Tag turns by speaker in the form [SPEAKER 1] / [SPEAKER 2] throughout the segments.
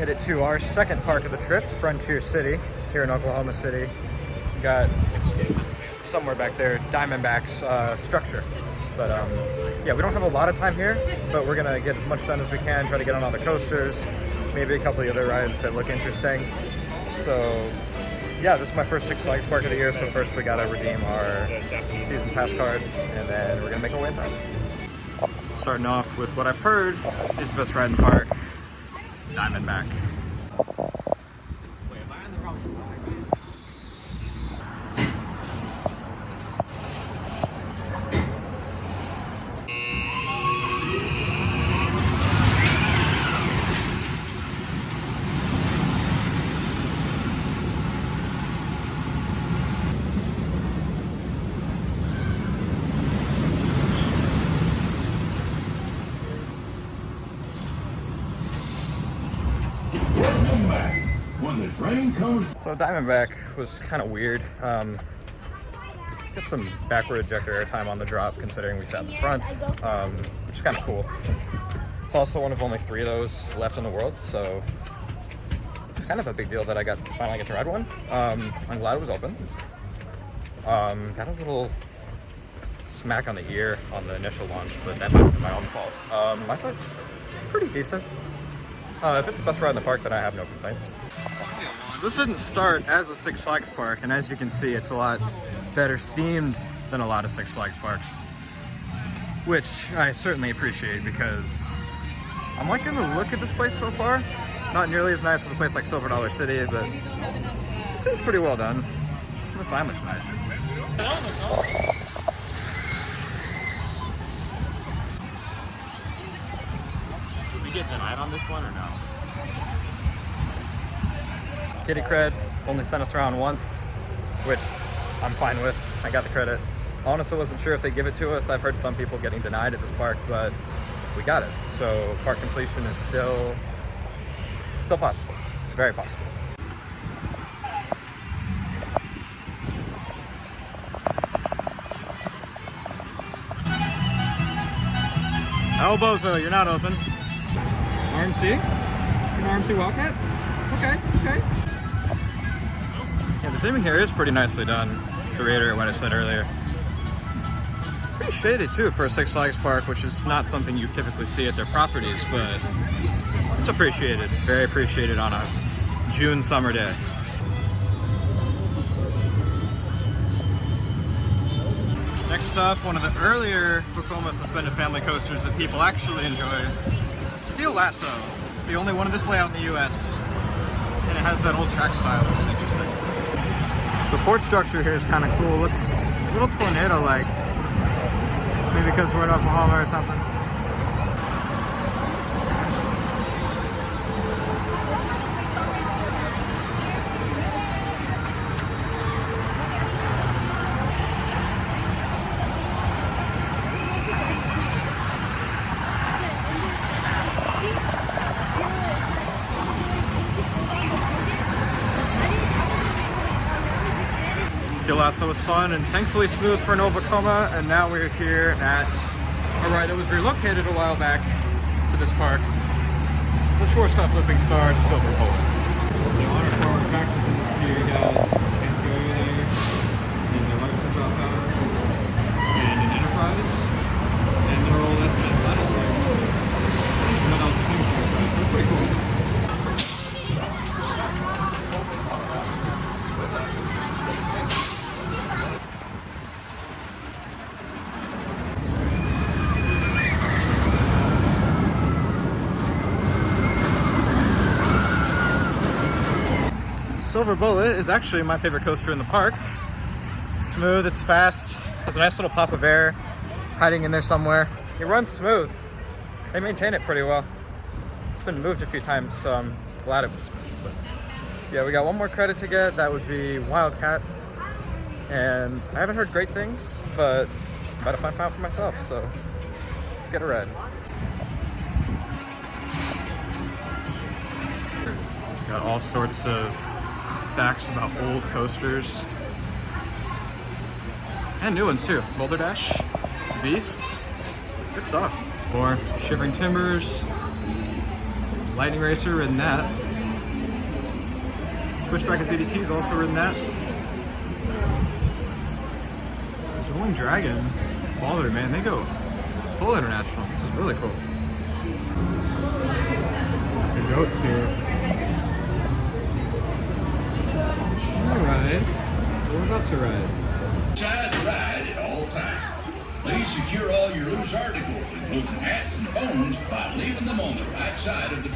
[SPEAKER 1] Made it to our second park of the trip, Frontier City, here in Oklahoma City. We got somewhere back there, Diamondback's structure. But yeah, we don't have a lot of time here, but we're gonna get as much done as we can, try to get on all the coasters, maybe a couple of the other rides that look interesting. So yeah, this is my first Six Flags park of the year, so first we gotta redeem our season pass cards, and then we're gonna make our way inside. Starting off with what I've heard is the best ride in the park, Diamondback. So Diamondback was kind of weird. Get some backward ejector airtime on the drop considering we sat in the front, which is kind of cool. It's also one of only 3 of those left in the world, so it's kind of a big deal that I finally get to ride one. I'm glad it was open. Got a little smack on the ear on the initial launch, but that might have been my own fault. I thought pretty decent. If it's the best ride in the park, then I have no complaints. So this didn't start as a Six Flags park, and as you can see, it's a lot better themed than a lot of Six Flags parks, which I certainly appreciate because I'm liking the look of this place so far. Not nearly as nice as a place like Silver Dollar City, but it seems pretty well done. The sign looks nice.
[SPEAKER 2] Did we get denied on this one or no?
[SPEAKER 1] Kitty cred only sent us around once, which I'm fine with. I got the credit. Honestly, wasn't sure if they give it to us. I've heard some people getting denied at this park, but we got it. So park completion is still possible, very possible. Oh, Bozo, you're not open. RMC? An RMC Wildcat? Okay. Yeah, the theming here is pretty nicely done, to reiterate what I said earlier. It's pretty shaded too for a Six Flags park, which is not something you typically see at their properties, but it's appreciated, very appreciated on a June summer day. Next up, one of the earlier Vekoma suspended family coasters that people actually enjoy, Steel Lasso. It's the only one of this layout in the US, and it has that old track style, which is interesting. Support structure here is kind of cool. Looks a little tornado-like. Maybe because we're in Oklahoma or something. Steel Lasso was fun and thankfully smooth for an old Vekoma, and now we're here at a ride that was relocated a while back to this park, the Schwarzkopf Flipping Star Silver Bullet. The honor for our attractions in this queue, you got Fancy over there, and the license drop out, and an Enterprise, and the old SMS Dinosaur. And then else came to the That's pretty cool. Silver Bullet is actually my favorite coaster in the park. It's smooth, it's fast, has a nice little pop of air hiding in there somewhere. It runs smooth. They maintain it pretty well. It's been moved a few times, so I'm glad it was smooth. But yeah, we got one more credit to get. That would be Wildcat. And I haven't heard great things, but I'm about to find out for myself, so let's get a ride. Got all sorts of facts about old coasters and new ones too. Boulder Dash, Beast, good stuff. Or Shivering Timbers, Lightning Racer, ridden that. Switchback of CDT's also ridden that. Dueling Dragon, Baller, man, they go full international. This is really cool. The goats here. Alright, we're about to ride.
[SPEAKER 3] Inside the ride at all times. Please secure all your loose articles, including hats and phones, by leaving them on the right side of the...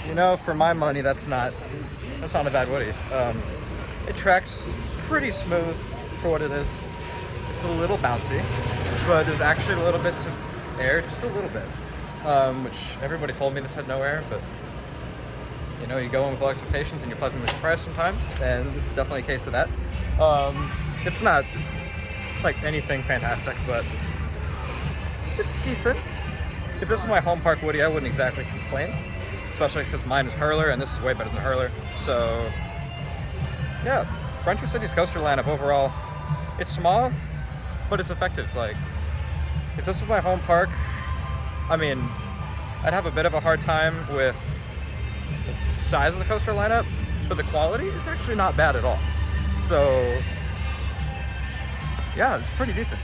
[SPEAKER 1] You know, for my money, that's not a bad Woody. It tracks pretty smooth for what it is. It's a little bouncy, but there's actually little bits of air, just a little bit, which everybody told me this had no air, but you know, you go in with low expectations and you're pleasantly surprised sometimes, and this is definitely a case of that. It's not like anything fantastic, but it's decent. If this was my home park Woody, I wouldn't exactly complain, especially because mine is Hurler and this is way better than Hurler. So yeah, Frontier City's coaster lineup overall, it's small, but it's effective. Like, if this was my home park, I mean, I'd have a bit of a hard time with the size of the coaster lineup, but the quality is actually not bad at all. So yeah, it's pretty decent.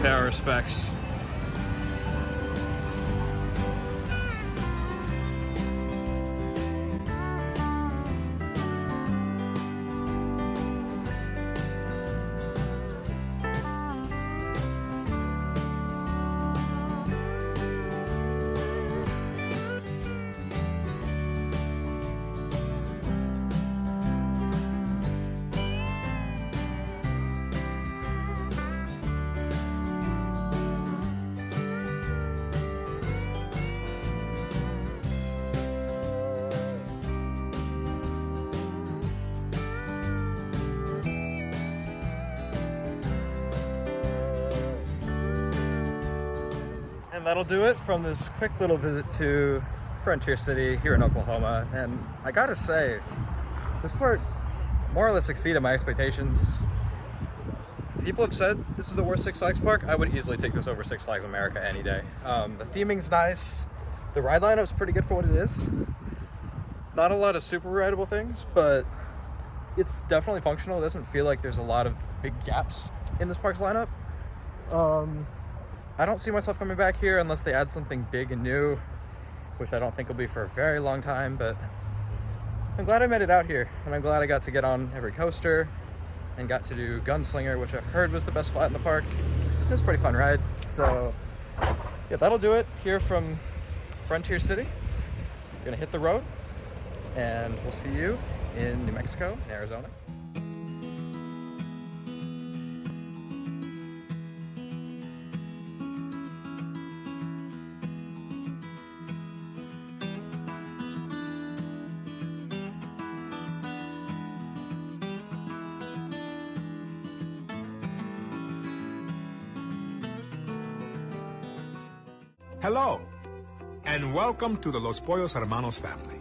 [SPEAKER 1] Pay our respects. And that'll do it from this quick little visit to Frontier City here in Oklahoma. And I gotta say, this part more or less exceeded my expectations. People have said this is the worst Six Flags park. I would easily take this over Six Flags America any day. The theming's nice. The ride lineup's pretty good for what it is. Not a lot of super rideable things, but it's definitely functional. It doesn't feel like there's a lot of big gaps in this park's lineup. I don't see myself coming back here unless they add something big and new, which I don't think will be for a very long time, but I'm glad I made it out here, and I'm glad I got to get on every coaster and got to do Gunslinger, which I've heard was the best flat in the park. It was a pretty fun ride. So yeah, that'll do it here from Frontier City. We're gonna hit the road, and we'll see you in New Mexico and Arizona.
[SPEAKER 4] Hello, and welcome to the Los Pollos Hermanos family.